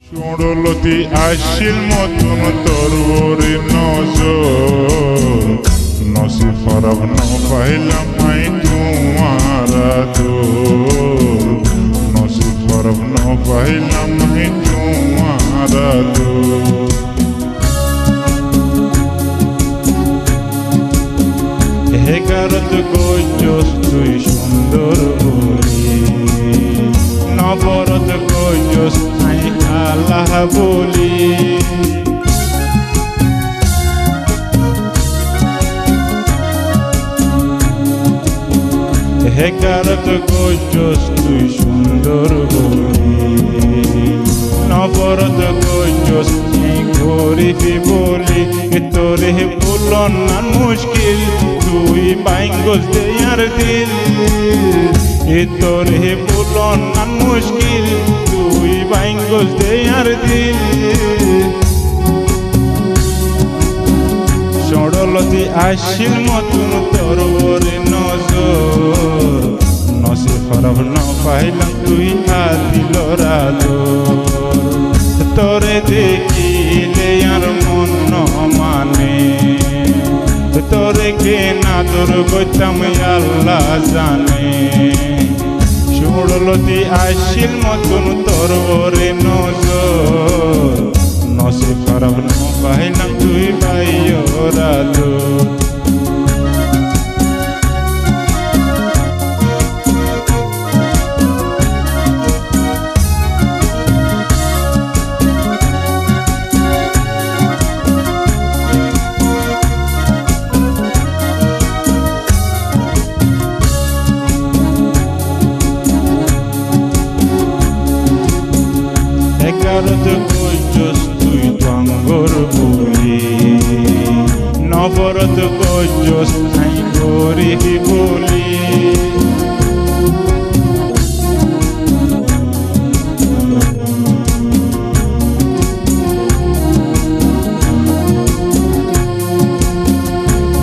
ষোড়লতি আসিল মতন তরুরি নজর নসিব ফরব ন পাইলাম আই তোমার দোর নসিব ফরব ন পাইলাম আই তোমার দোর হেকারত কইছস তুই সুন্দর বলি নবরত কইছস আই আল্লাহ বলি হেকারত কইছস তুই সুন্দর বলি নবরত কইছস আই গরিব বলি তোরে ভুলন না মুশকিল তুই বাইঙ্গস দেয়ার দিল তোরে ভুলন না মুশকিল তুই বাইঙ্গস দেয়ার দিল ষড়লতি আসিল মতন তরবরে নজর নসিব ফরব ন পাইলাম তুই আদিল রাদর তোরে দেখিলে আর মন মানে তোরে কে নাদর গইতাম আল্লাহ জানে ষড়লতি আসিল মতন তরবরে নজর নসিব ফরব ন পাইলাম তুই বাইও রাদর হেকারত কইছস তুই টঙ্গর বলি নবরত কইছস আই গরিব বলি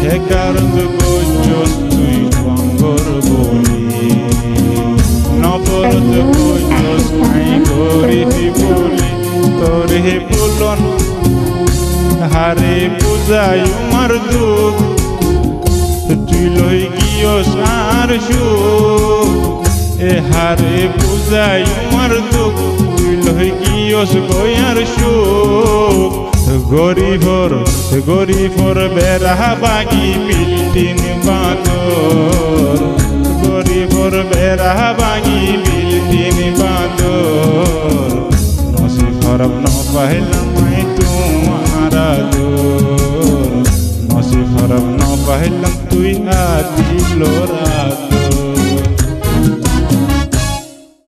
হেকারত কইছস তুই টঙ্গর বলি নবরত কইছস আই গরিব বলি তোরে বলন হারে বুঝাই আমার দুঃখ তুই লই গিয়স আর সুখ এ হারে বুঝাই আমার দুঃখ তুই লই গিয়স গয়ার সুখ গরিবর বেড়া বাগি বিল্ডিং বাঁদর গরিবর বেড়া বাগি বিল্ডিং বাঁদর নসিব ফরব ন পাইলাম আই তোমার দোর নসিব ফরব ন পাইলাম তুই আদিল রাদর